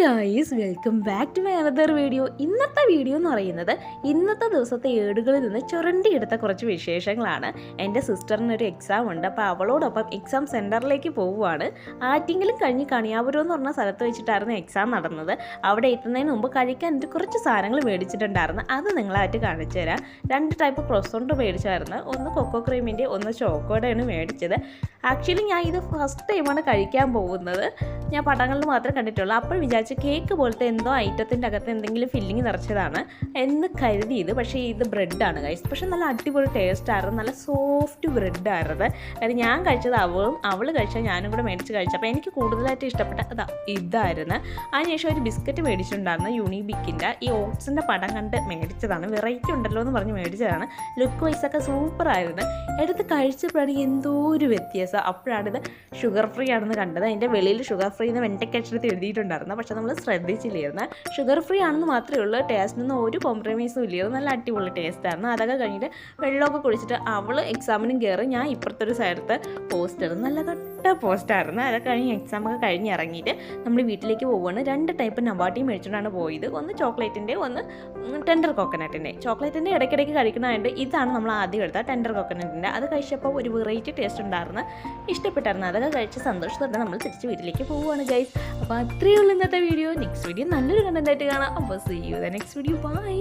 Guys, welcome back to my another video. ഇന്നത്തെ video എന്ന് പറയുന്നത് ഇന്നത്തെ ദിവസത്തെ ഏടുകളിൽ നിന്ന് ചുരണ്ടിയെടുത്ത കുറച്ച് വിശേഷങ്ങളാണ്. എൻ്റെ സിസ്റ്ററിനൊരു എക്സാം ഉണ്ട്, അപ്പോൾ അവളോടൊപ്പം എക്സാം സെൻറ്ററിലേക്ക് പോവുകയാണ്. ആറ്റിങ്ങലും കഴിഞ്ഞ് കണിയാപുരം എന്ന് പറഞ്ഞ സ്ഥലത്ത് വെച്ചിട്ടായിരുന്നു എക്സാം നടന്നത്. അവിടെ എത്തുന്നതിന് മുമ്പ് കഴിക്കാൻ എൻ്റെ കുറച്ച് സാധനങ്ങൾ മേടിച്ചിട്ടുണ്ടായിരുന്നു. അത് നിങ്ങളായിട്ട് കാണിച്ചു തരാം. 2 ടൈപ്പ് ക്രോസോണ്ട് മേടിച്ചായിരുന്നു. ഒന്ന് കൊക്കോ ക്രീമിൻ്റെ, ഒന്ന് ചോക്കോടെയാണ് മേടിച്ചത്. ആക്ച്വലി ഞാൻ ഇത് ഫസ്റ്റ് ടൈമാണ് കഴിക്കാൻ പോകുന്നത്. ഞാൻ പടങ്ങളിൽ മാത്രമേ കണ്ടിട്ടുള്ളൂ. അപ്പോൾ വിചാരിച്ചു കേക്ക് പോലത്തെ എന്തോ ഐറ്റത്തിൻ്റെ അകത്ത് എന്തെങ്കിലും ഫില്ലിങ് നിറച്ചതാണ് എന്ന് കരുതിയത്. പക്ഷേ ഇത് ബ്രെഡാണ് ഗൈസ്. പക്ഷേ നല്ല അടിപൊളി ടേസ്റ്റ് ആയിരുന്നു, നല്ല സോഫ്റ്റ് ബ്രെഡായിരുന്നു. അതായത് ഞാൻ കഴിച്ചത് അവൾ കഴിച്ചാൽ ഞാനും കൂടെ മേടിച്ച് കഴിച്ചു. അപ്പോൾ എനിക്ക് കൂടുതലായിട്ട് ഇഷ്ടപ്പെട്ട ഇതായിരുന്നു. അതിനുശേഷം ഒരു ബിസ്ക്കറ്റ് മേടിച്ചിട്ടുണ്ടായിരുന്നു, യൂണിബിക്കിൻ്റെ. ഈ ഓട്സിൻ്റെ പടം കണ്ട് മേടിച്ചതാണ്. വെറൈറ്റി ഉണ്ടല്ലോ എന്ന് പറഞ്ഞ് മേടിച്ചതാണ്. ലുക്ക് വൈസൊക്കെ സൂപ്പറായിരുന്നു. എടുത്ത് കഴിച്ചപ്പോഴാണ് എന്തോ ഒരു വ്യത്യാസം. അപ്പോഴാണ് ഇത് ഷുഗർ ഫ്രീ ആണെന്ന് കണ്ടത്. അതിൻ്റെ വെളിയിൽ ഷുഗർ ഫ്രീ എന്ന് വെണ്ടക്കക്ഷരത്തിൽ എഴുതിയിട്ടുണ്ടായിരുന്നു. പക്ഷെ നമ്മൾ ശ്രദ്ധിച്ചില്ലായിരുന്നു. ഷുഗർ ഫ്രീ ആണെന്ന് മാത്രമേ ഉള്ളൂ, ടേസ്റ്റിനൊന്നും ഒരു കോംപ്രമൈസും ഇല്ലായിരുന്നു. നല്ല അടിപൊളി ടേസ്റ്റായിരുന്നു. അതൊക്കെ കഴിഞ്ഞിട്ട് വെള്ളമൊക്കെ കുടിച്ചിട്ട് അവൾ എക്സാമിനും കയറി. ഞാൻ ഇപ്പുറത്തെ ഒരു സൈഡത്തെ പോസ്റ്റായിരുന്നു, നല്ല കട്ട പോസ്റ്റായിരുന്നു. അതൊക്കെ കഴിഞ്ഞ് എക്സാമൊക്കെ കഴിഞ്ഞ് ഇറങ്ങിയിട്ട് നമ്മൾ വീട്ടിലേക്ക് പോവുകയാണ്. 2 ടൈപ്പ് നവാട്ടിയും മേടിച്ചുകൊണ്ടാണ് പോയത്. ഒന്ന് ചോക്ലേറ്റിൻ്റെ, ഒന്ന് ടെൻഡർ കോക്കനട്ടിൻ്റെ. ചോക്ലേറ്റിൻ്റെ ഇടയ്ക്കിടയ്ക്ക് കഴിക്കണമായിട്ട് ഇതാണ് നമ്മൾ ആദ്യം എടുത്ത ടെൻഡർ കോക്കനട്ടിൻ്റെ. അത് കഴിച്ചപ്പോൾ ഒരു വെറൈറ്റി ടേസ്റ്റ് ഉണ്ടായിരുന്നു, ഇഷ്ടപ്പെട്ടായിരുന്നു. അതൊക്കെ കഴിച്ച് സന്തോഷത്തോടെ നമ്മൾ തിരിച്ച് വീട്ടിലേക്ക് പോവുകയാണ് ഗൈസ്. അപ്പോൾ അത്രയേ ഉള്ളൂ ഇന്നത്തെ വീഡിയോ. നെക്സ്റ്റ് വീഡിയോ നല്ലൊരു കണ്ടന്റ് ആയിട്ട് കാണാം. അപ്പോൾ see you the next video. By.